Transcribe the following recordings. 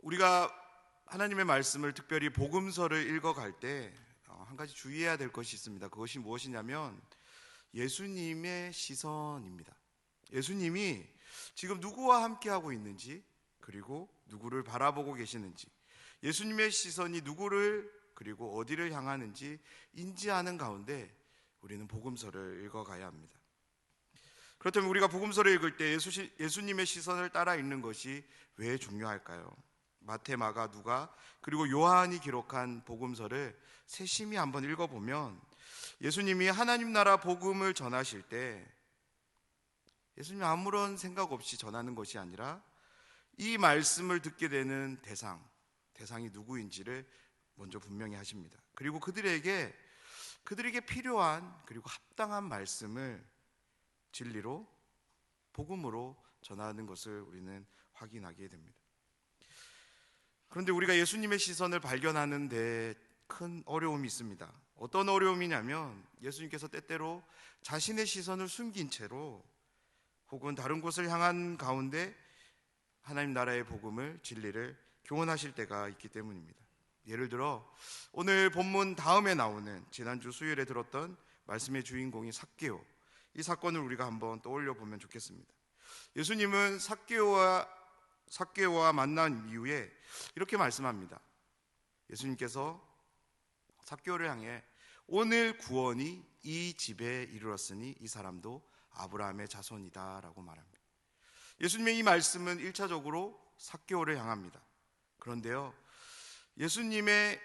우리가 하나님의 말씀을 특별히 복음서를 읽어갈 때 한 가지 주의해야 될 것이 있습니다. 그것이 무엇이냐면 예수님의 시선입니다. 예수님이 지금 누구와 함께하고 있는지, 그리고 누구를 바라보고 계시는지, 예수님의 시선이 누구를 그리고 어디를 향하는지 인지하는 가운데 우리는 복음서를 읽어가야 합니다. 그렇다면 우리가 복음서를 읽을 때 예수님의 시선을 따라 읽는 것이 왜 중요할까요? 마태, 마가, 누가, 그리고 요한이 기록한 복음서를 세심히 한번 읽어보면 예수님이 하나님 나라 복음을 전하실 때 예수님이 아무런 생각 없이 전하는 것이 아니라 이 말씀을 듣게 되는 대상이 누구인지를 먼저 분명히 하십니다. 그리고 그들에게 필요한 그리고 합당한 말씀을 진리로, 복음으로 전하는 것을 우리는 확인하게 됩니다. 그런데 우리가 예수님의 시선을 발견하는 데 큰 어려움이 있습니다. 어떤 어려움이냐면 예수님께서 때때로 자신의 시선을 숨긴 채로 혹은 다른 곳을 향한 가운데 하나님 나라의 복음을, 진리를 교훈하실 때가 있기 때문입니다. 예를 들어 오늘 본문 다음에 나오는 지난주 수요일에 들었던 말씀의 주인공이 삭개오, 이 사건을 우리가 한번 떠올려 보면 좋겠습니다. 예수님은 삭개오와 만난 이후에 이렇게 말씀합니다. 예수님께서 삭개오를 향해 오늘 구원이 이 집에 이르렀으니 이 사람도 아브라함의 자손이다 라고 말합니다. 예수님의 이 말씀은 1차적으로 삭개오를 향합니다. 그런데요, 예수님의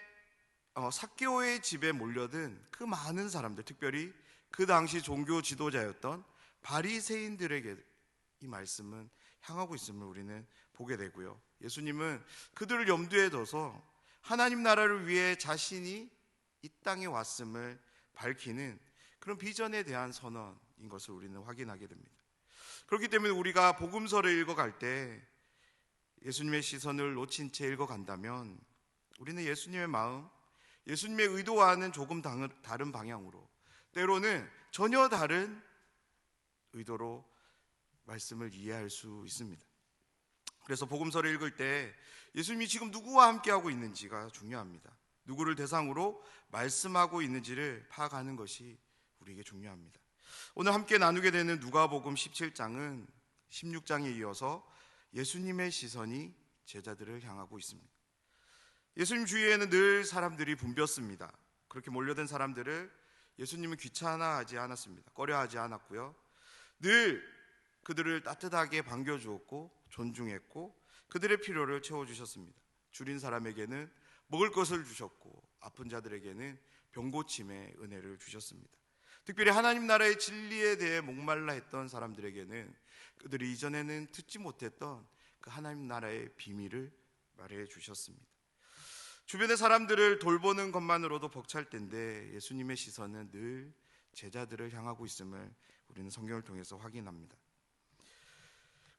삭개오의 집에 몰려든 그 많은 사람들, 특별히 그 당시 종교 지도자였던 바리새인들에게 이 말씀은 향하고 있음을 우리는 보게 되고요, 예수님은 그들을 염두에 둬서 하나님 나라를 위해 자신이 이 땅에 왔음을 밝히는 그런 비전에 대한 선언인 것을 우리는 확인하게 됩니다. 그렇기 때문에 우리가 복음서를 읽어갈 때 예수님의 시선을 놓친 채 읽어간다면 우리는 예수님의 마음, 예수님의 의도와는 조금 다른 방향으로, 때로는 전혀 다른 의도로 말씀을 이해할 수 있습니다. 그래서 복음서를 읽을 때 예수님이 지금 누구와 함께하고 있는지가 중요합니다. 누구를 대상으로 말씀하고 있는지를 파악하는 것이 우리에게 중요합니다. 오늘 함께 나누게 되는 누가복음 17장은 16장에 이어서 예수님의 시선이 제자들을 향하고 있습니다. 예수님 주위에는 늘 사람들이 붐볐습니다. 그렇게 몰려든 사람들을 예수님은 귀찮아하지 않았습니다. 꺼려하지 않았고요, 늘 그들을 따뜻하게 반겨주었고 존중했고 그들의 필요를 채워주셨습니다. 줄인 사람에게는 먹을 것을 주셨고 아픈 자들에게는 병고침의 은혜를 주셨습니다. 특별히 하나님 나라의 진리에 대해 목말라 했던 사람들에게는 그들이 이전에는 듣지 못했던 그 하나님 나라의 비밀을 말해 주셨습니다. 주변의 사람들을 돌보는 것만으로도 벅찰 텐데 예수님의 시선은 늘 제자들을 향하고 있음을 우리는 성경을 통해서 확인합니다.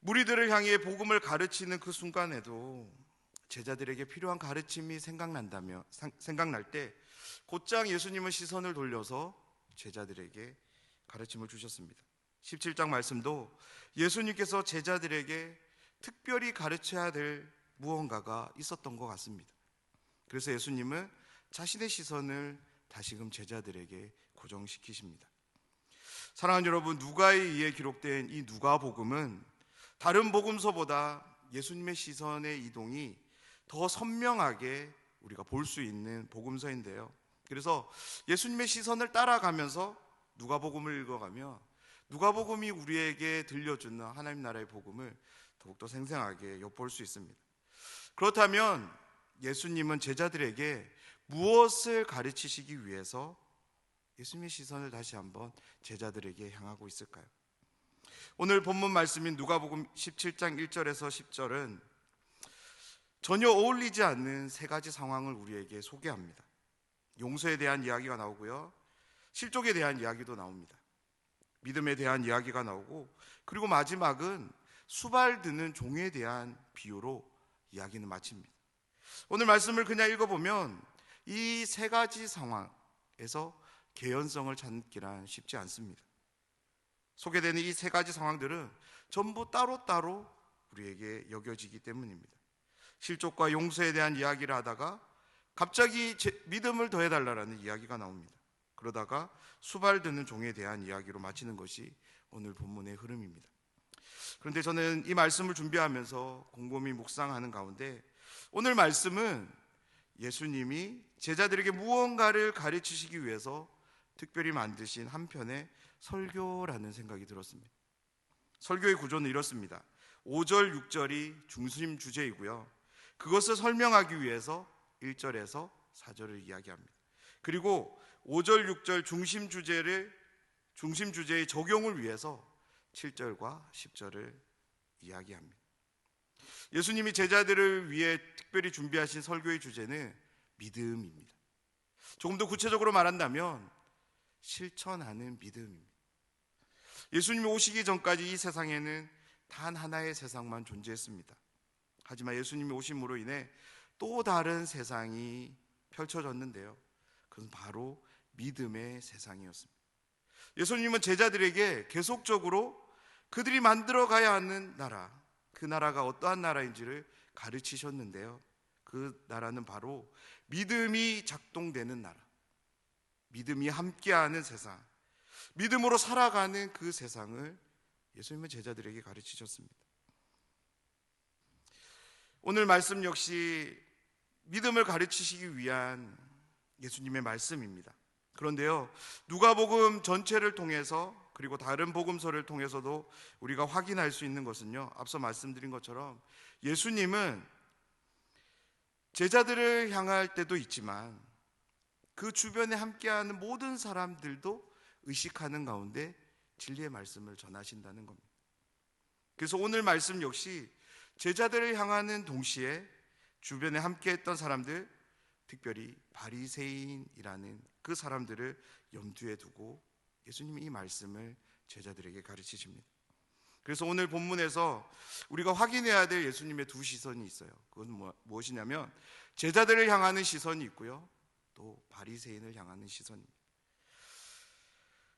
무리들을 향해 복음을 가르치는 그 순간에도 제자들에게 필요한 가르침이 생각날 때 곧장 예수님은 시선을 돌려서 제자들에게 가르침을 주셨습니다. 17장 말씀도 예수님께서 제자들에게 특별히 가르쳐야 될 무언가가 있었던 것 같습니다. 그래서 예수님은 자신의 시선을 다시금 제자들에게 고정시키십니다. 사랑하는 여러분, 누가에 의해 기록된 이 누가복음은 다른 복음서보다 예수님의 시선의 이동이 더 선명하게 우리가 볼 수 있는 복음서인데요, 그래서 예수님의 시선을 따라가면서 누가복음을 읽어가며 누가복음이 우리에게 들려주는 하나님 나라의 복음을 더욱더 생생하게 엿볼 수 있습니다. 그렇다면 예수님은 제자들에게 무엇을 가르치시기 위해서 예수님의 시선을 다시 한번 제자들에게 향하고 있을까요? 오늘 본문 말씀인 누가복음 17장 1절에서 10절은 전혀 어울리지 않는 세 가지 상황을 우리에게 소개합니다. 용서에 대한 이야기가 나오고요, 실족에 대한 이야기도 나옵니다. 믿음에 대한 이야기가 나오고, 그리고 마지막은 수발드는 종에 대한 비유로 이야기는 마칩니다. 오늘 말씀을 그냥 읽어보면 이 세 가지 상황에서 개연성을 찾기란 쉽지 않습니다. 소개되는 이 세 가지 상황들은 전부 따로따로 우리에게 여겨지기 때문입니다. 실족과 용서에 대한 이야기를 하다가 갑자기 믿음을 더해달라는 이야기가 나옵니다. 그러다가 수발드는 종에 대한 이야기로 마치는 것이 오늘 본문의 흐름입니다. 그런데 저는 이 말씀을 준비하면서 곰곰이 묵상하는 가운데 오늘 말씀은 예수님이 제자들에게 무언가를 가르치시기 위해서 특별히 만드신 한 편의 설교라는 생각이 들었습니다. 설교의 구조는 이렇습니다. 5절, 6절이 중심 주제이고요. 그것을 설명하기 위해서 1절에서 4절을 이야기합니다. 그리고 5절, 6절 중심 주제의 적용을 위해서 7절과 10절을 이야기합니다. 예수님이 제자들을 위해 특별히 준비하신 설교의 주제는 믿음입니다. 조금 더 구체적으로 말한다면 실천하는 믿음입니다. 예수님이 오시기 전까지 이 세상에는 단 하나의 세상만 존재했습니다. 하지만 예수님이 오심으로 인해 또 다른 세상이 펼쳐졌는데요. 그것은 바로 믿음의 세상이었습니다. 예수님은 제자들에게 계속적으로 그들이 만들어 가야 하는 나라, 그 나라가 어떠한 나라인지를 가르치셨는데요. 그 나라는 바로 믿음이 작동되는 나라, 믿음이 함께하는 세상, 믿음으로 살아가는 그 세상을 예수님은 제자들에게 가르치셨습니다. 오늘 말씀 역시 믿음을 가르치시기 위한 예수님의 말씀입니다. 그런데요, 누가복음 전체를 통해서 그리고 다른 복음서를 통해서도 우리가 확인할 수 있는 것은요, 앞서 말씀드린 것처럼 예수님은 제자들을 향할 때도 있지만 그 주변에 함께하는 모든 사람들도 의식하는 가운데 진리의 말씀을 전하신다는 겁니다. 그래서 오늘 말씀 역시 제자들을 향하는 동시에 주변에 함께했던 사람들, 특별히 바리새인이라는 그 사람들을 염두에 두고 예수님이 이 말씀을 제자들에게 가르치십니다. 그래서 오늘 본문에서 우리가 확인해야 될 예수님의 두 시선이 있어요. 그건 무엇이냐면 제자들을 향하는 시선이 있고요, 또 바리새인을 향하는 시선입니다.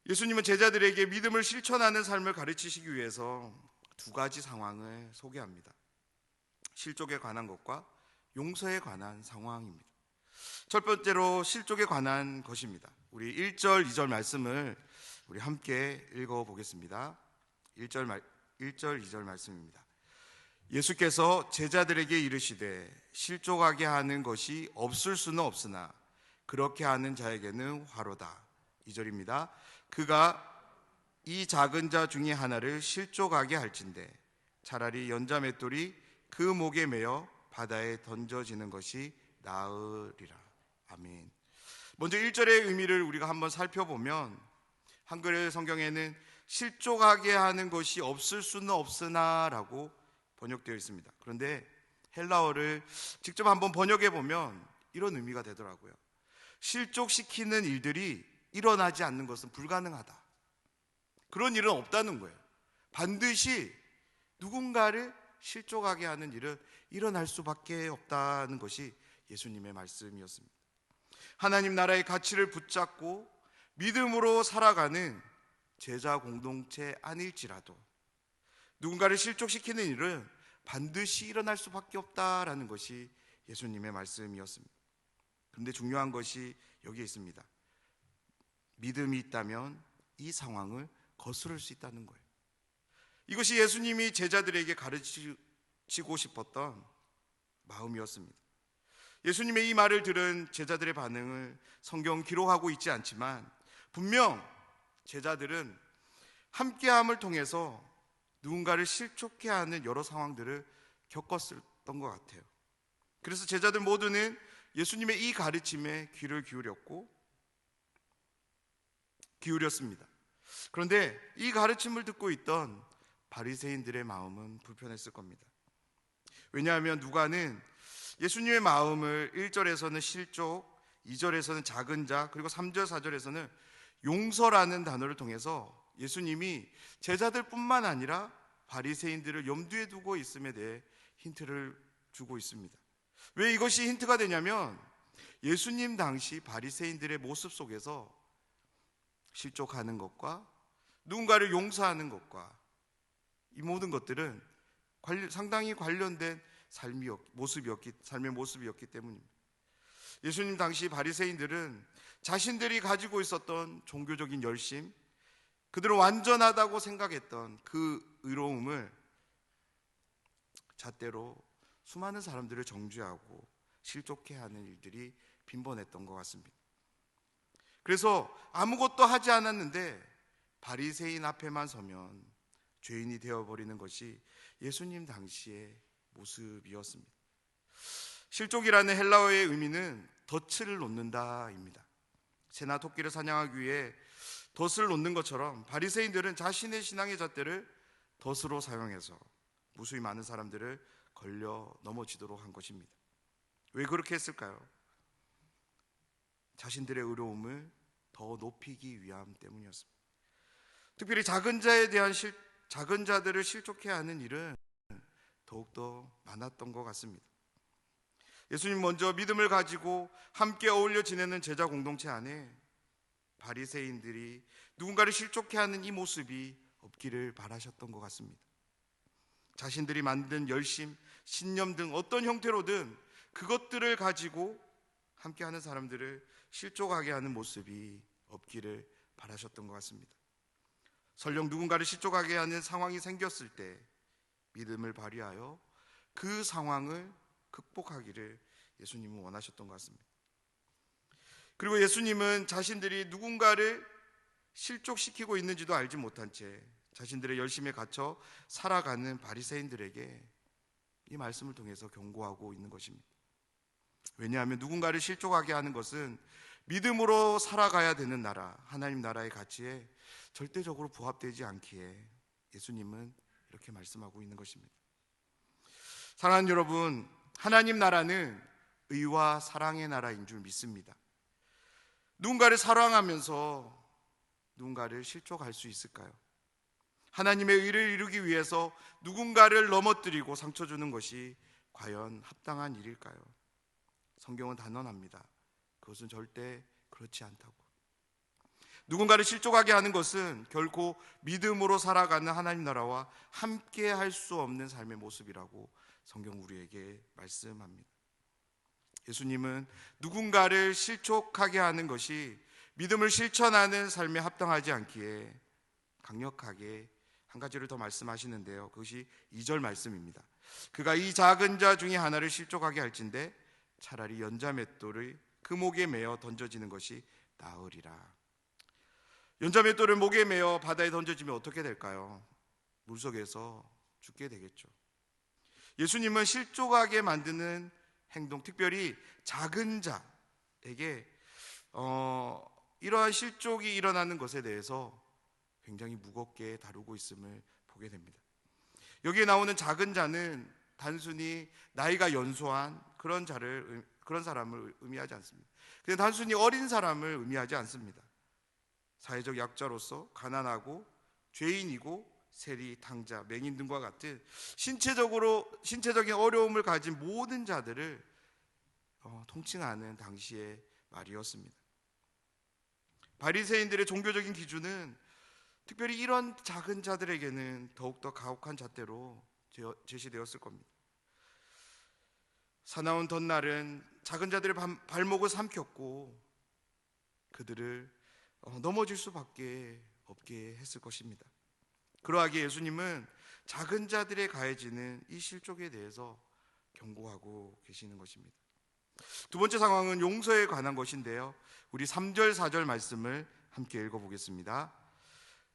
예수님은 제자들에게 믿음을 실천하는 삶을 가르치시기 위해서 두 가지 상황을 소개합니다. 실족에 관한 것과 용서에 관한 상황입니다. 첫 번째로 실족에 관한 것입니다. 우리 1절, 2절 말씀을 우리 함께 읽어보겠습니다. 1절, 2절 말씀입니다. 예수께서 제자들에게 이르시되 실족하게 하는 것이 없을 수는 없으나 그렇게 하는 자에게는 화로다. 2절입니다. 그가 이 작은 자 중에 하나를 실족하게 할진대 차라리 연자맷돌이 그 목에 매어 바다에 던져지는 것이 나으리라. 아멘. 먼저 1절의 의미를 우리가 한번 살펴보면 한글 성경에는 실족하게 하는 것이 없을 수는 없으나 라고 번역되어 있습니다. 그런데 헬라어를 직접 한번 번역해 보면 이런 의미가 되더라고요. 실족시키는 일들이 일어나지 않는 것은 불가능하다. 그런 일은 없다는 거예요. 반드시 누군가를 실족하게 하는 일은 일어날 수밖에 없다는 것이 예수님의 말씀이었습니다. 하나님 나라의 가치를 붙잡고 믿음으로 살아가는 제자 공동체 아닐지라도 누군가를 실족시키는 일은 반드시 일어날 수밖에 없다라는 것이 예수님의 말씀이었습니다. 그런데 중요한 것이 여기에 있습니다. 믿음이 있다면 이 상황을 거스를 수 있다는 거예요. 이것이 예수님이 제자들에게 가르치고 싶었던 마음이었습니다. 예수님의 이 말을 들은 제자들의 반응을 성경 기록하고 있지 않지만 분명 제자들은 함께함을 통해서 누군가를 실족해 하는 여러 상황들을 겪었던 것 같아요. 그래서 제자들 모두는 예수님의 이 가르침에 귀를 기울였습니다. 그런데 이 가르침을 듣고 있던 바리새인들의 마음은 불편했을 겁니다. 왜냐하면 누가는 예수님의 마음을 1절에서는 실족, 2절에서는 작은 자, 그리고 3절, 4절에서는 용서라는 단어를 통해서 예수님이 제자들뿐만 아니라 바리새인들을 염두에 두고 있음에 대해 힌트를 주고 있습니다. 왜 이것이 힌트가 되냐면 예수님 당시 바리새인들의 모습 속에서 실족하는 것과 누군가를 용서하는 것과 이 모든 것들은 상당히 관련된 삶의 모습이었기 때문입니다. 예수님 당시 바리새인들은 자신들이 가지고 있었던 종교적인 열심, 그들은 완전하다고 생각했던 그 의로움을 잣대로 수많은 사람들을 정죄하고 실족해 하는 일들이 빈번했던 것 같습니다. 그래서 아무것도 하지 않았는데 바리새인 앞에만 서면 죄인이 되어버리는 것이 예수님 당시의 모습이었습니다. 실족이라는 헬라어의 의미는 덫을 놓는다입니다. 새나 토끼를 사냥하기 위해 덫을 놓는 것처럼 바리새인들은 자신의 신앙의 잣대를 덫으로 사용해서 무수히 많은 사람들을 걸려 넘어지도록 한 것입니다. 왜 그렇게 했을까요? 자신들의 의로움을 더 높이기 위함 때문이었습니다. 특별히 작은 자들을 실족해 하는 일은 더욱더 많았던 것 같습니다. 예수님 먼저 믿음을 가지고 함께 어울려 지내는 제자 공동체 안에 바리새인들이 누군가를 실족해 하는 이 모습이 없기를 바라셨던 것 같습니다. 자신들이 만든 열심, 신념 등 어떤 형태로든 그것들을 가지고 함께하는 사람들을 실족하게 하는 모습이 없기를 바라셨던 것 같습니다. 설령 누군가를 실족하게 하는 상황이 생겼을 때 믿음을 발휘하여 그 상황을 극복하기를 예수님은 원하셨던 것 같습니다. 그리고 예수님은 자신들이 누군가를 실족시키고 있는지도 알지 못한 채 자신들의 열심에 갇혀 살아가는 바리새인들에게 이 말씀을 통해서 경고하고 있는 것입니다. 왜냐하면 누군가를 실족하게 하는 것은 믿음으로 살아가야 되는 나라, 하나님 나라의 가치에 절대적으로 부합되지 않기에 예수님은 이렇게 말씀하고 있는 것입니다. 사랑하는 여러분, 하나님 나라는 의와 사랑의 나라인 줄 믿습니다. 누군가를 사랑하면서 누군가를 실족할 수 있을까요? 하나님의 의를 이루기 위해서 누군가를 넘어뜨리고 상처 주는 것이 과연 합당한 일일까요? 성경은 단언합니다. 그것은 절대 그렇지 않다고. 누군가를 실족하게 하는 것은 결코 믿음으로 살아가는 하나님 나라와 함께 할 수 없는 삶의 모습이라고 성경 우리에게 말씀합니다. 예수님은 누군가를 실족하게 하는 것이 믿음을 실천하는 삶에 합당하지 않기에 강력하게 한 가지를 더 말씀하시는데요. 그것이 2절 말씀입니다. 그가 이 작은 자 중에 하나를 실족하게 할진대 차라리 연자맷돌을 그 목에 매어 던져지는 것이 나으리라. 연자맷돌을 목에 매어 바다에 던져지면 어떻게 될까요? 물속에서 죽게 되겠죠. 예수님은 실족하게 만드는 행동, 특별히 작은 자에게 이러한 실족이 일어나는 것에 대해서 굉장히 무겁게 다루고 있음을 보게 됩니다. 여기에 나오는 작은 자는 단순히 나이가 연소한 그런 사람을 의미하지 않습니다. 그냥 단순히 어린 사람을 의미하지 않습니다. 사회적 약자로서 가난하고 죄인이고 세리, 탕자, 맹인 등과 같은 신체적인 어려움을 가진 모든 자들을 통칭하는 당시의 말이었습니다. 바리새인들의 종교적인 기준은 특별히 이런 작은 자들에게는 더욱더 가혹한 잣대로 제시되었을 겁니다. 사나운 덧날은 작은 자들의 발목을 삼켰고 그들을 넘어질 수밖에 없게 했을 것입니다. 그러하기에 예수님은 작은 자들에 가해지는 이 실족에 대해서 경고하고 계시는 것입니다. 두 번째 상황은 용서에 관한 것인데요. 우리 3절 4절 말씀을 함께 읽어보겠습니다.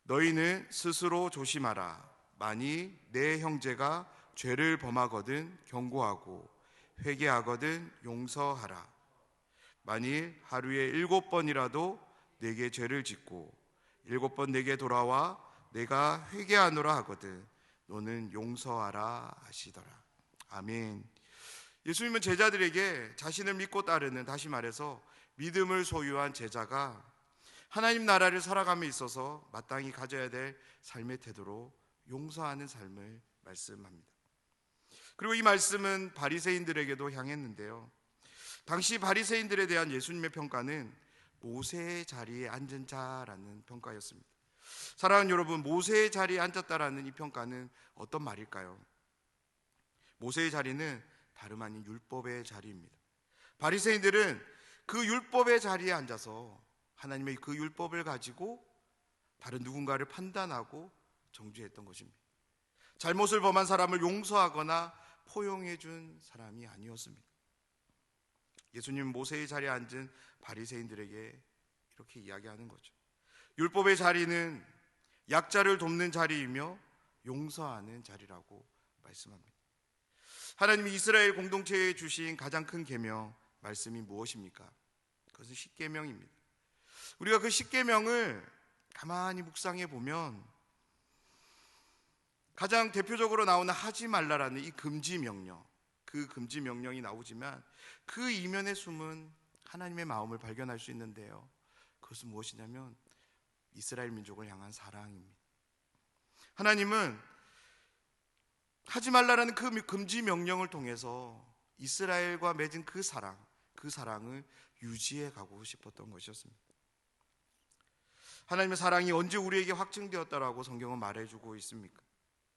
너희는 스스로 조심하라. 만일 내 형제가 죄를 범하거든 경고하고 회개하거든 용서하라. 만일 하루에 7번이라도 내게 죄를 짓고 7번 내게 돌아와 내가 회개하노라 하거든 너는 용서하라 하시더라. 아멘. 예수님은 제자들에게 자신을 믿고 따르는, 다시 말해서 믿음을 소유한 제자가 하나님 나라를 살아감에 있어서 마땅히 가져야 될 삶의 태도로 용서하는 삶을 말씀합니다. 그리고 이 말씀은 바리새인들에게도 향했는데요. 당시 바리새인들에 대한 예수님의 평가는 모세의 자리에 앉은 자라는 평가였습니다. 사랑하는 여러분, 모세의 자리에 앉았다라는 이 평가는 어떤 말일까요? 모세의 자리는 다름 아닌 율법의 자리입니다. 바리새인들은 그 율법의 자리에 앉아서 하나님의 그 율법을 가지고 다른 누군가를 판단하고 정죄했던 것입니다. 잘못을 범한 사람을 용서하거나 포용해 준 사람이 아니었습니다. 예수님 모세의 자리에 앉은 바리새인들에게 이렇게 이야기하는 거죠. 율법의 자리는 약자를 돕는 자리이며 용서하는 자리라고 말씀합니다. 하나님이 이스라엘 공동체에 주신 가장 큰 계명 말씀이 무엇입니까? 그것은 십계명입니다. 우리가 그 십계명을 가만히 묵상해 보면 가장 대표적으로 나오는 하지 말라라는 이 금지 명령, 그 금지 명령이 나오지만 그 이면에 숨은 하나님의 마음을 발견할 수 있는데요, 그것은 무엇이냐면 이스라엘 민족을 향한 사랑입니다. 하나님은 하지 말라라는 그 금지 명령을 통해서 이스라엘과 맺은 그 사랑을 유지해 가고 싶었던 것이었습니다. 하나님의 사랑이 언제 우리에게 확증되었다라고 성경은 말해주고 있습니까?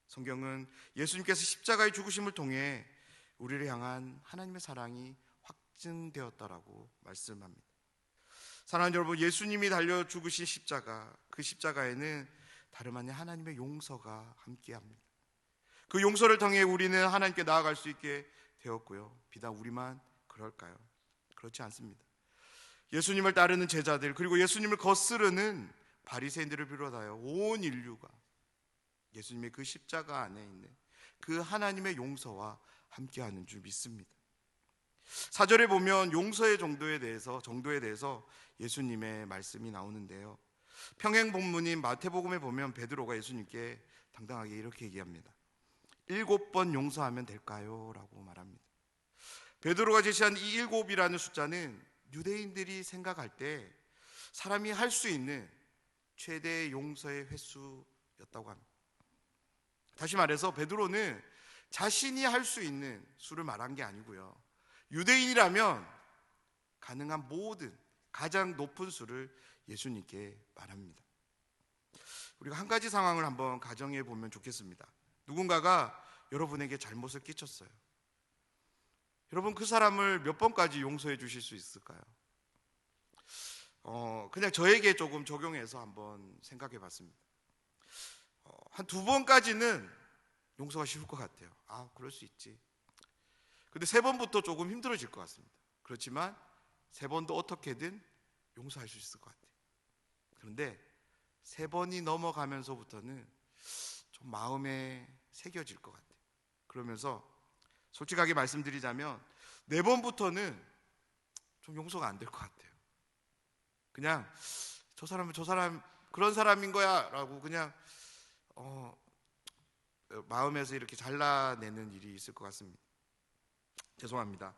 성경은 예수님께서 십자가의 죽으심을 통해 우리를 향한 하나님의 사랑이 확증되었다라고 말씀합니다. 사랑하는 여러분, 예수님이 달려 죽으신 십자가, 그 십자가에는 다름 아닌 하나님의 용서가 함께합니다. 그 용서를 통해 우리는 하나님께 나아갈 수 있게 되었고요, 비단 우리만 그럴까요? 그렇지 않습니다. 예수님을 따르는 제자들, 그리고 예수님을 거스르는 바리새인들을 비롯하여 온 인류가 예수님의 그 십자가 안에 있는 그 하나님의 용서와 함께하는 줄 믿습니다. 4절에 보면 용서의 정도에 대해서 예수님의 말씀이 나오는데요, 평행 본문인 마태복음에 보면 베드로가 예수님께 당당하게 이렇게 얘기합니다. 7번 용서하면 될까요? 라고 말합니다. 베드로가 제시한 이 7이라는 숫자는 유대인들이 생각할 때 사람이 할 수 있는 최대의 용서의 횟수였다고 합니다. 다시 말해서 베드로는 자신이 할 수 있는 수를 말한 게 아니고요, 유대인이라면 가능한 모든 가장 높은 수를 예수님께 말합니다. 우리가 한 가지 상황을 한번 가정해 보면 좋겠습니다. 누군가가 여러분에게 잘못을 끼쳤어요. 여러분, 그 사람을 몇 번까지 용서해 주실 수 있을까요? 그냥 저에게 조금 적용해서 한번 생각해 봤습니다. 한 2번까지는 용서가 쉬울 것 같아요. 그럴 수 있지. 근데 3번부터 조금 힘들어질 것 같습니다. 그렇지만 3번도 어떻게든 용서할 수 있을 것 같아요. 그런데 3번이 넘어가면서부터는 좀 마음에 새겨질 것 같아요. 그러면서 솔직하게 말씀드리자면 4번부터는 좀 용서가 안 될 것 같아요. 그냥 저 사람은 그런 사람인 거야 라고 그냥 마음에서 이렇게 잘라내는 일이 있을 것 같습니다. 죄송합니다.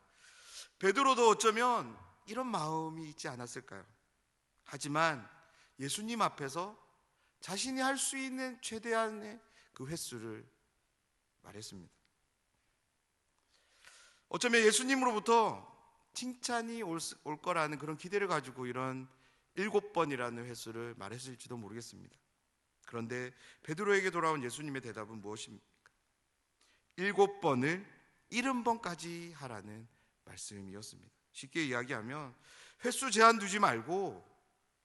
베드로도 어쩌면 이런 마음이 있지 않았을까요? 하지만 예수님 앞에서 자신이 할 수 있는 최대한의 그 횟수를 말했습니다. 어쩌면 예수님으로부터 칭찬이 올 거라는 그런 기대를 가지고 이런 7번이라는 횟수를 말했을지도 모르겠습니다. 그런데 베드로에게 돌아온 예수님의 대답은 무엇입니까? 7번을 70번까지 하라는 말씀이었습니다. 쉽게 이야기하면 횟수 제한 두지 말고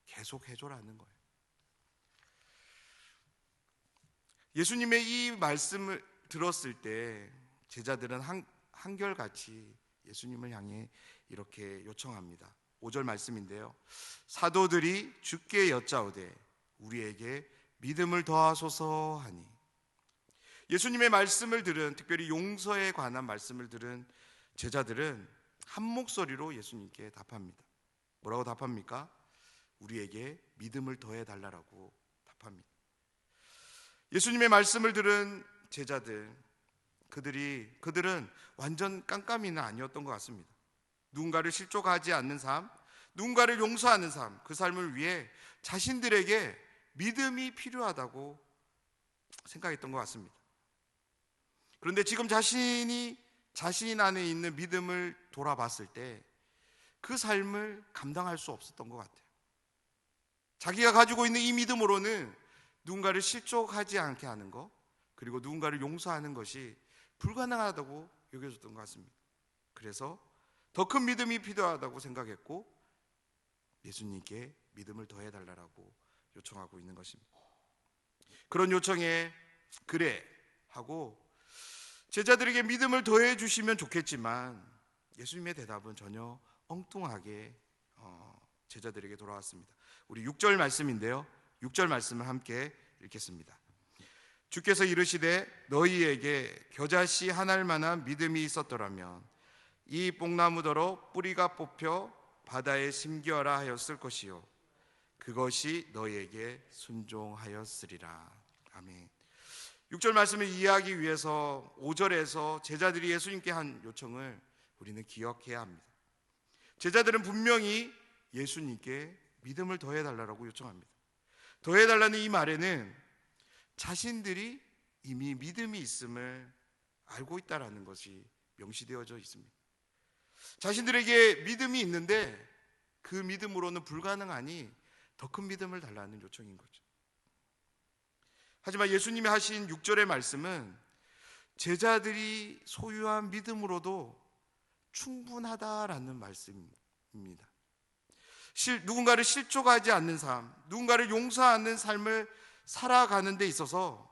계속 해줘라는 거예요. 예수님의 이 말씀을 들었을 때 제자들은 한결같이 예수님을 향해 이렇게 요청합니다. 5절 말씀인데요, 사도들이 주께 여짜오되 우리에게 믿음을 더하소서 하니. 예수님의 말씀을 들은, 특별히 용서에 관한 말씀을 들은 제자들은 한 목소리로 예수님께 답합니다. 뭐라고 답합니까? 우리에게 믿음을 더해달라고 답합니다. 예수님의 말씀을 들은 제자들, 그들은 완전 깜깜이는 아니었던 것 같습니다. 누군가를 실족하지 않는 삶, 누군가를 용서하는 삶, 그 삶을 위해 자신들에게 믿음이 필요하다고 생각했던 것 같습니다. 그런데 지금 자신 안에 있는 믿음을 돌아봤을 때 그 삶을 감당할 수 없었던 것 같아요. 자기가 가지고 있는 이 믿음으로는 누군가를 실족하지 않게 하는 것, 그리고 누군가를 용서하는 것이 불가능하다고 여겨졌던 것 같습니다. 그래서 더 큰 믿음이 필요하다고 생각했고 예수님께 믿음을 더해달라고 요청하고 있는 것입니다. 그런 요청에 그래 하고 제자들에게 믿음을 더해 주시면 좋겠지만 예수님의 대답은 전혀 엉뚱하게 제자들에게 돌아왔습니다. 우리 6절 말씀인데요, 6절 말씀을 함께 읽겠습니다. 주께서 이르시되 너희에게 겨자씨 한 알만한 믿음이 있었더라면 이 뽕나무더러 뿌리가 뽑혀 바다에 심겨라 하였을 것이요 그것이 너희에게 순종하였으리라. 아멘. 6절 말씀을 이해하기 위해서 5절에서 제자들이 예수님께 한 요청을 우리는 기억해야 합니다. 제자들은 분명히 예수님께 믿음을 더해달라고 요청합니다. 더해달라는 이 말에는 자신들이 이미 믿음이 있음을 알고 있다는 것이 명시되어져 있습니다. 자신들에게 믿음이 있는데 그 믿음으로는 불가능하니 더 큰 믿음을 달라는 요청인 거죠. 하지만 예수님이 하신 6절의 말씀은 제자들이 소유한 믿음으로도 충분하다라는 말씀입니다. 누군가를 실족하지 않는 삶, 누군가를 용서하는 삶을 살아가는 데 있어서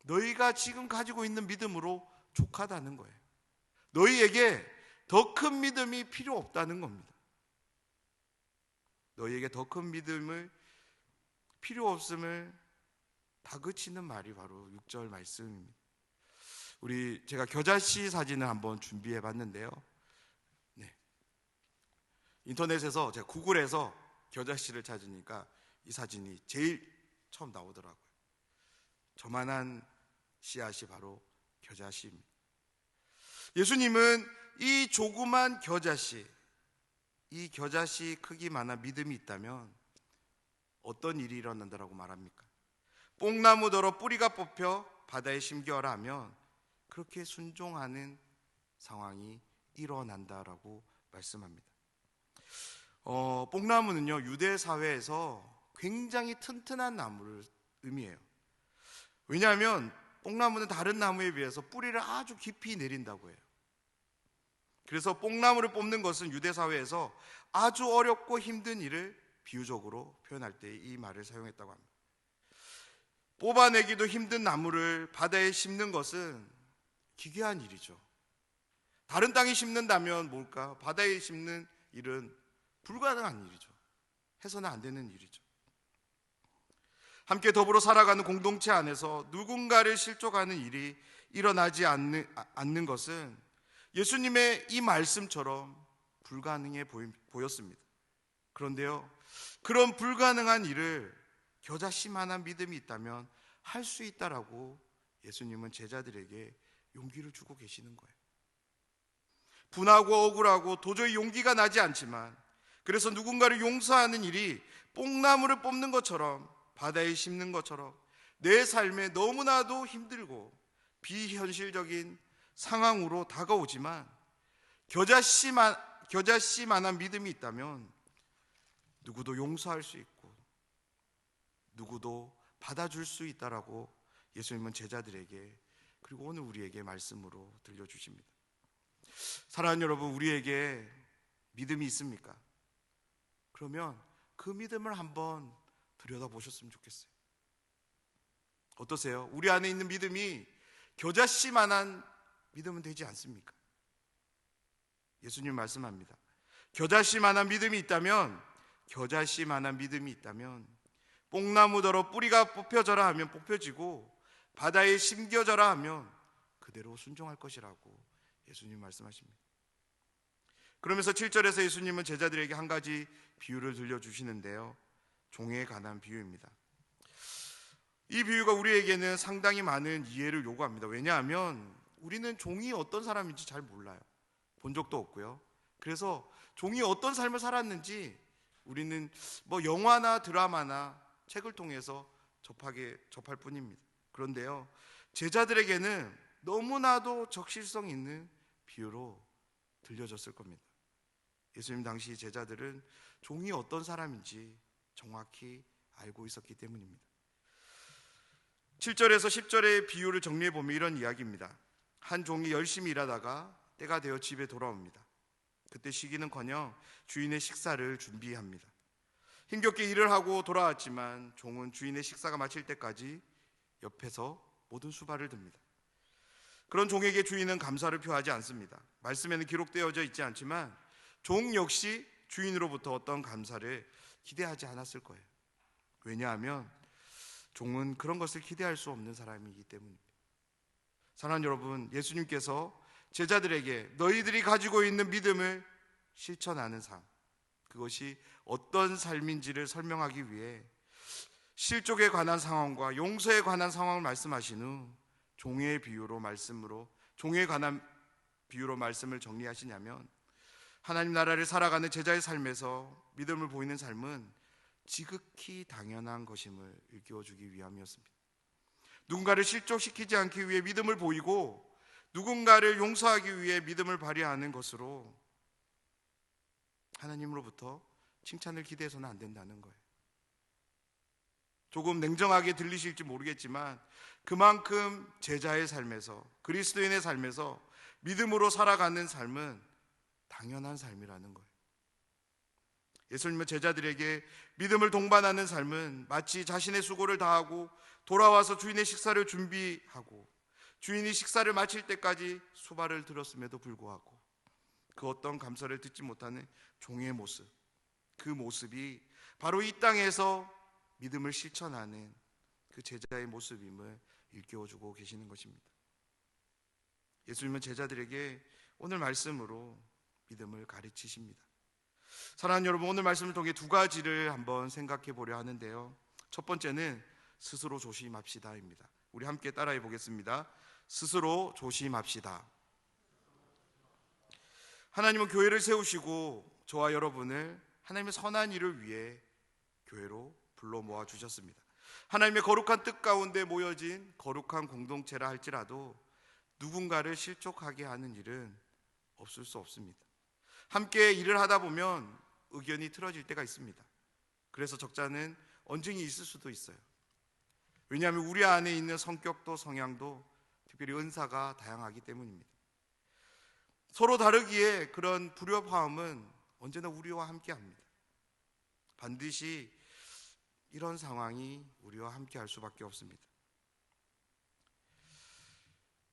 너희가 지금 가지고 있는 믿음으로 족하다는 거예요. 너희에게 더 큰 믿음이 필요 없다는 겁니다. 너희에게 더 큰 믿음을 필요 없음을 다그치는 말이 바로 6절 말씀입니다. 제가 겨자씨 사진을 한번 준비해 봤는데요. 네. 인터넷에서 제가 구글에서 겨자씨를 찾으니까 이 사진이 제일 처음 나오더라고요. 저만한 씨앗이 바로 겨자씨입니다. 예수님은 이 조그만 겨자씨, 이 겨자씨 크기만한 믿음이 있다면 어떤 일이 일어난다라고 말합니까? 뽕나무더러 뿌리가 뽑혀 바다에 심겨라 하면 그렇게 순종하는 상황이 일어난다라고 말씀합니다. 뽕나무는요, 유대 사회에서 굉장히 튼튼한 나무를 의미해요. 왜냐하면 뽕나무는 다른 나무에 비해서 뿌리를 아주 깊이 내린다고 해요. 그래서 뽕나무를 뽑는 것은 유대 사회에서 아주 어렵고 힘든 일을 비유적으로 표현할 때 이 말을 사용했다고 합니다. 뽑아내기도 힘든 나무를 바다에 심는 것은 기괴한 일이죠. 다른 땅에 심는다면 뭘까? 바다에 심는 일은 불가능한 일이죠. 해서는 안 되는 일이죠. 함께 더불어 살아가는 공동체 안에서 누군가를 실족하는 일이 일어나지 않는 것은 예수님의 이 말씀처럼 불가능해 보였습니다. 그런데요, 그런 불가능한 일을 겨자씨만한 믿음이 있다면 할 수 있다라고 예수님은 제자들에게 용기를 주고 계시는 거예요. 분하고 억울하고 도저히 용기가 나지 않지만 그래서 누군가를 용서하는 일이 뽕나무를 뽑는 것처럼 바다에 심는 것처럼 내 삶에 너무나도 힘들고 비현실적인 상황으로 다가오지만 겨자씨만한 믿음이 있다면 누구도 용서할 수 있고 누구도 받아줄 수 있다라고 예수님은 제자들에게 그리고 오늘 우리에게 말씀으로 들려주십니다. 사랑하는 여러분, 우리에게 믿음이 있습니까? 그러면 그 믿음을 한번 들여다보셨으면 좋겠어요. 어떠세요? 우리 안에 있는 믿음이 겨자씨만한 믿음은 되지 않습니까? 예수님 말씀합니다. 겨자씨만한 믿음이 있다면 뽕나무더러 뿌리가 뽑혀져라 하면 뽑혀지고 바다에 심겨져라 하면 그대로 순종할 것이라고 예수님 말씀하십니다. 그러면서 7절에서 예수님은 제자들에게 한 가지 비유를 들려주시는데요, 종에 관한 비유입니다. 이 비유가 우리에게는 상당히 많은 이해를 요구합니다. 왜냐하면 우리는 종이 어떤 사람인지 잘 몰라요. 본 적도 없고요. 그래서 종이 어떤 삶을 살았는지 우리는 영화나 드라마나 책을 통해서 접할 뿐입니다. 그런데요, 제자들에게는 너무나도 적실성 있는 비유로 들려졌을 겁니다. 예수님 당시 제자들은 종이 어떤 사람인지 정확히 알고 있었기 때문입니다. 7절에서 10절의 비유를 정리해 보면 이런 이야기입니다. 한 종이 열심히 일하다가 때가 되어 집에 돌아옵니다. 그때 쉬기는커녕 주인의 식사를 준비합니다. 힘겹게 일을 하고 돌아왔지만 종은 주인의 식사가 마칠 때까지 옆에서 모든 수발을 듭니다. 그런 종에게 주인은 감사를 표하지 않습니다. 말씀에는 기록되어져 있지 않지만 종 역시 주인으로부터 어떤 감사를 기대하지 않았을 거예요. 왜냐하면 종은 그런 것을 기대할 수 없는 사람이기 때문입니다. 사랑하는 여러분, 예수님께서 제자들에게 너희들이 가지고 있는 믿음을 실천하는 삶, 그것이 어떤 삶인지를 설명하기 위해 실족에 관한 상황과 용서에 관한 상황을 말씀하신 후 종에 관한 비유로 말씀을 정리하시냐면, 하나님 나라를 살아가는 제자의 삶에서 믿음을 보이는 삶은 지극히 당연한 것임을 일깨워주기 위함이었습니다. 누군가를 실족시키지 않기 위해 믿음을 보이고 누군가를 용서하기 위해 믿음을 발휘하는 것으로 하나님으로부터 칭찬을 기대해서는 안 된다는 거예요. 조금 냉정하게 들리실지 모르겠지만 그만큼 제자의 삶에서, 그리스도인의 삶에서 믿음으로 살아가는 삶은 당연한 삶이라는 거예요. 예수님은 제자들에게 믿음을 동반하는 삶은 마치 자신의 수고를 다하고 돌아와서 주인의 식사를 준비하고 주인이 식사를 마칠 때까지 수발을 들었음에도 불구하고 그 어떤 감사를 듣지 못하는 종의 모습, 그 모습이 바로 이 땅에서 믿음을 실천하는 그 제자의 모습임을 일깨워주고 계시는 것입니다. 예수님은 제자들에게 오늘 말씀으로 믿음을 가르치십니다. 사랑하는 여러분, 오늘 말씀을 통해 두 가지를 한번 생각해 보려 하는데요. 첫 번째는 스스로 조심합시다입니다. 우리 함께 따라해 보겠습니다. 스스로 조심합시다. 하나님은 교회를 세우시고 저와 여러분을 하나님의 선한 일을 위해 교회로 불러 모아 주셨습니다. 하나님의 거룩한 뜻 가운데 모여진 거룩한 공동체라 할지라도 누군가를 실족하게 하는 일은 없을 수 없습니다. 함께 일을 하다 보면 의견이 틀어질 때가 있습니다. 그래서 적잖은 언쟁이 있을 수도 있어요. 왜냐하면 우리 안에 있는 성격도 성향도 특별히 은사가 다양하기 때문입니다. 서로 다르기에 그런 불협화음은 언제나 우리와 함께 합니다. 반드시 이런 상황이 우리와 함께 할 수밖에 없습니다.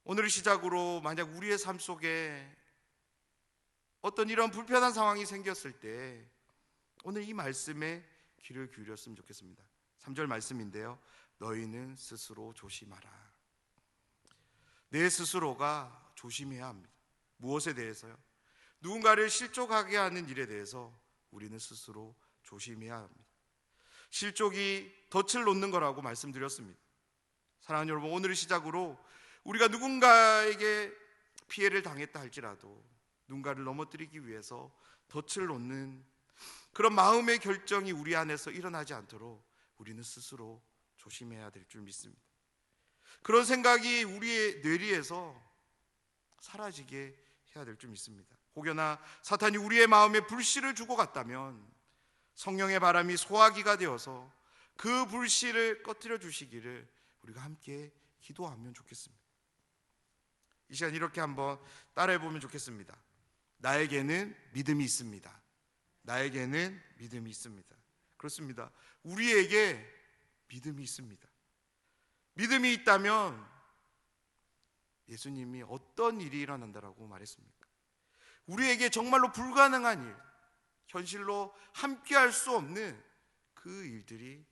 오늘을 시작으로 만약 우리의 삶 속에 어떤 이런 불편한 상황이 생겼을 때 오늘 이 말씀에 귀를 기울였으면 좋겠습니다. 3절 말씀인데요. 너희는 스스로 조심하라. 내 스스로가 조심해야 합니다. 무엇에 대해서요? 누군가를 실족하게 하는 일에 대해서 우리는 스스로 조심해야 합니다. 실족이 덫을 놓는 거라고 말씀드렸습니다. 사랑하는 여러분, 오늘을 시작으로 우리가 누군가에게 피해를 당했다 할지라도 누군가를 넘어뜨리기 위해서 덫을 놓는 그런 마음의 결정이 우리 안에서 일어나지 않도록 우리는 스스로 조심해야 될 줄 믿습니다. 그런 생각이 우리의 뇌리에서 사라지게 해야 될 줄 믿습니다. 혹여나 사탄이 우리의 마음에 불씨를 주고 갔다면 성령의 바람이 소화기가 되어서 그 불씨를 꺼뜨려 주시기를 우리가 함께 기도하면 좋겠습니다. 이 시간 이렇게 한번 따라해 보면 좋겠습니다. 나에게는 믿음이 있습니다. 나에게는 믿음이 있습니다. 그렇습니다. 우리에게 믿음이 있습니다. 믿음이 있다면 예수님이 어떤 일이 일어난다라고 말했습니까? 우리에게 정말로 불가능한 일, 현실로 함께할 수 없는 그 일들이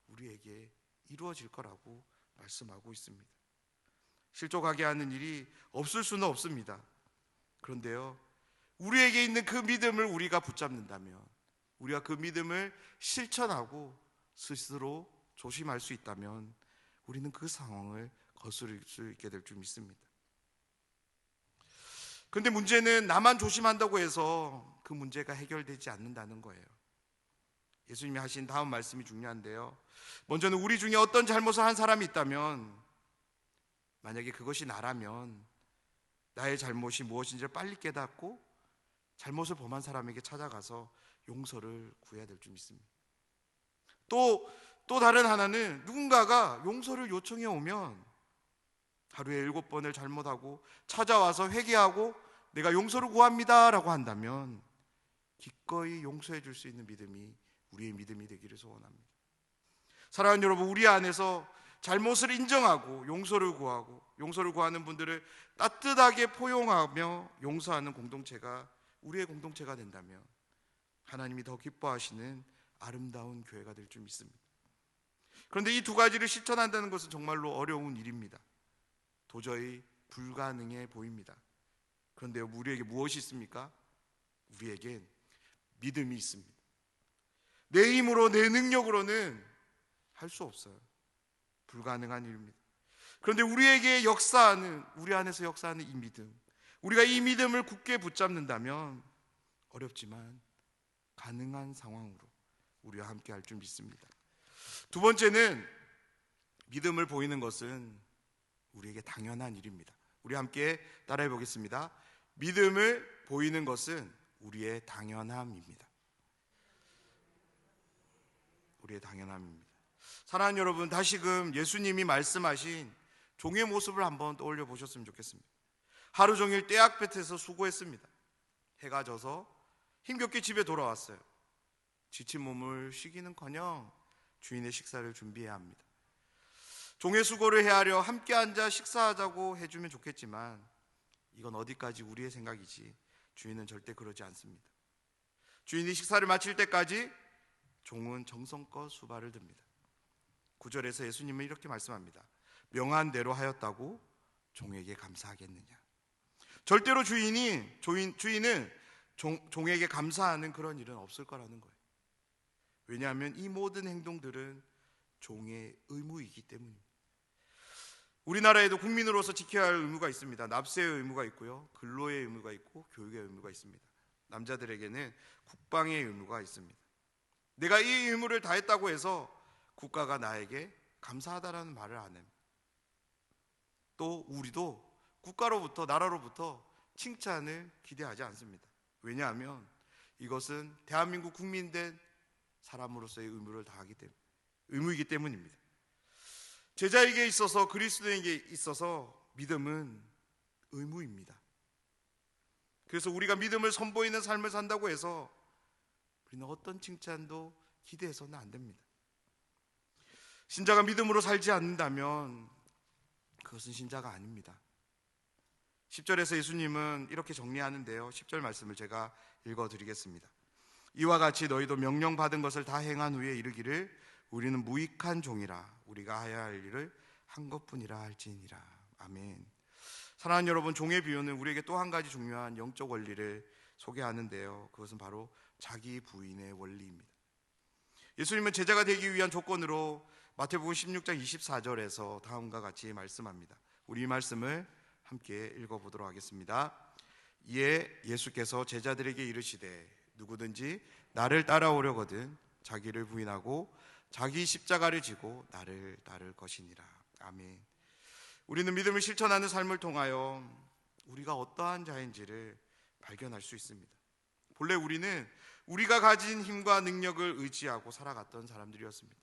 우리에게 이루어질 거라고 말씀하고 있습니다. 실족하게 하는 일이 없을 수는 없습니다. 그런데요, 우리에게 있는 그 믿음을 우리가 붙잡는다면, 우리가 그 믿음을 실천하고 스스로 조심할 수 있다면 우리는 그 상황을 거스를 수 있게 될 줄 믿습니다. 그런데 문제는 나만 조심한다고 해서 그 문제가 해결되지 않는다는 거예요. 예수님이 하신 다음 말씀이 중요한데요. 먼저는 우리 중에 어떤 잘못을 한 사람이 있다면, 만약에 그것이 나라면 나의 잘못이 무엇인지를 빨리 깨닫고 잘못을 범한 사람에게 찾아가서 용서를 구해야 될 줄 믿습니다. 또 다른 하나는 누군가가 용서를 요청해 오면 하루에 7번을 잘못하고 찾아와서 회개하고 내가 용서를 구합니다 라고 한다면 기꺼이 용서해 줄 수 있는 믿음이 우리의 믿음이 되기를 소원합니다. 사랑하는 여러분, 우리 안에서 잘못을 인정하고 용서를 구하고 용서를 구하는 분들을 따뜻하게 포용하며 용서하는 공동체가 우리의 공동체가 된다면 하나님이 더 기뻐하시는 아름다운 교회가 될 줄 믿습니다. 그런데 이 두 가지를 실천한다는 것은 정말로 어려운 일입니다. 도저히 불가능해 보입니다. 그런데 우리에게 무엇이 있습니까? 우리에겐 믿음이 있습니다. 내 힘으로 내 능력으로는 할 수 없어요. 불가능한 일입니다. 그런데 우리에게 역사하는, 우리 안에서 역사하는 이 믿음, 우리가 이 믿음을 굳게 붙잡는다면 어렵지만 가능한 상황으로 우리와 함께 할 줄 믿습니다. 두 번째는 믿음을 보이는 것은 우리에게 당연한 일입니다. 우리 함께 따라해 보겠습니다. 믿음을 보이는 것은 우리의 당연함입니다. 우리의 당연함입니다. 사랑하는 여러분, 다시금 예수님이 말씀하신 종의 모습을 한번 떠올려 보셨으면 좋겠습니다. 하루 종일 떼약볕에서 수고했습니다. 해가 져서 힘겹게 집에 돌아왔어요. 지친 몸을 쉬기는커녕 주인의 식사를 준비해야 합니다. 종의 수고를 헤아려 함께 앉아 식사하자고 해주면 좋겠지만 이건 어디까지 우리의 생각이지 주인은 절대 그러지 않습니다. 주인이 식사를 마칠 때까지 종은 정성껏 수발을 듭니다. 9절에서 예수님은 이렇게 말씀합니다. 명한 대로 하였다고 종에게 감사하겠느냐. 절대로 주인은 종에게 감사하는 그런 일은 없을 거라는 거예요. 왜냐하면 이 모든 행동들은 종의 의무이기 때문입니다. 우리나라에도 국민으로서 지켜야 할 의무가 있습니다. 납세의 의무가 있고요, 근로의 의무가 있고 교육의 의무가 있습니다. 남자들에게는 국방의 의무가 있습니다. 내가 이 의무를 다했다고 해서 국가가 나에게 감사하다라는 말을 안 합니다. 또 우리도 국가로부터, 나라로부터 칭찬을 기대하지 않습니다. 왜냐하면 이것은 대한민국 국민된 사람으로서의 의무를 다하기 때문에, 의무이기 때문입니다. 제자에게 있어서, 그리스도인에게 있어서 믿음은 의무입니다. 그래서 우리가 믿음을 선보이는 삶을 산다고 해서 우리는 어떤 칭찬도 기대해서는 안 됩니다. 신자가 믿음으로 살지 않는다면 그것은 신자가 아닙니다. 10절에서 예수님은 이렇게 정리하는데요, 10절 말씀을 제가 읽어드리겠습니다. 이와 같이 너희도 명령받은 것을 다 행한 후에 이르기를 우리는 무익한 종이라 우리가 하여야 할 일을 한 것뿐이라 할지니라. 아멘. 사랑하는 여러분, 종의 비유는 우리에게 또 한 가지 중요한 영적 원리를 소개하는데요, 그것은 바로 자기 부인의 원리입니다. 예수님은 제자가 되기 위한 조건으로 마태복음 16장 24절에서 다음과 같이 말씀합니다. 우리 이 말씀을 함께 읽어보도록 하겠습니다. 이에 예수께서 제자들에게 이르시되 누구든지 나를 따라오려거든 자기를 부인하고 자기 십자가를 지고 나를 따를 것이니라. 아멘. 우리는 믿음을 실천하는 삶을 통하여 우리가 어떠한 자인지를 발견할 수 있습니다. 본래 우리는 우리가 가진 힘과 능력을 의지하고 살아갔던 사람들이었습니다.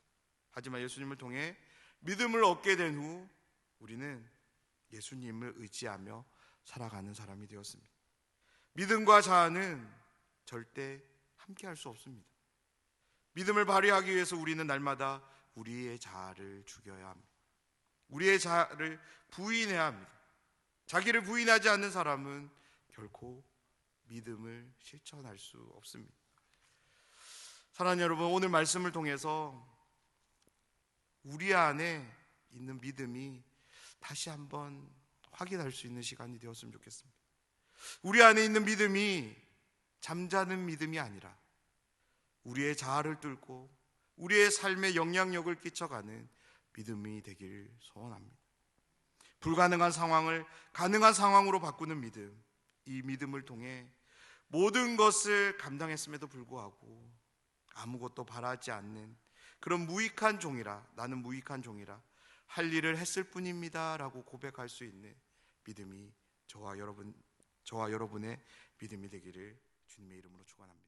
하지만 예수님을 통해 믿음을 얻게 된 후 우리는 예수님을 의지하며 살아가는 사람이 되었습니다. 믿음과 자아는 절대 함께 할 수 없습니다. 믿음을 발휘하기 위해서 우리는 날마다 우리의 자아를 죽여야 합니다. 우리의 자아를 부인해야 합니다. 자기를 부인하지 않는 사람은 결코 믿음을 실천할 수 없습니다. 사랑하는 여러분, 오늘 말씀을 통해서 우리 안에 있는 믿음이 다시 한번 확인할 수 있는 시간이 되었으면 좋겠습니다. 우리 안에 있는 믿음이 잠자는 믿음이 아니라 우리의 자아를 뚫고 우리의 삶에 영향력을 끼쳐가는 믿음이 되길 소원합니다. 불가능한 상황을 가능한 상황으로 바꾸는 믿음, 이 믿음을 통해 모든 것을 감당했음에도 불구하고 아무것도 바라지 않는 그런 무익한 종이라, 나는 무익한 종이라 할 일을 했을 뿐입니다 라고 고백할 수 있는 믿음이 저와 여러분의 믿음이 되기를 주님의 이름으로 축원합니다.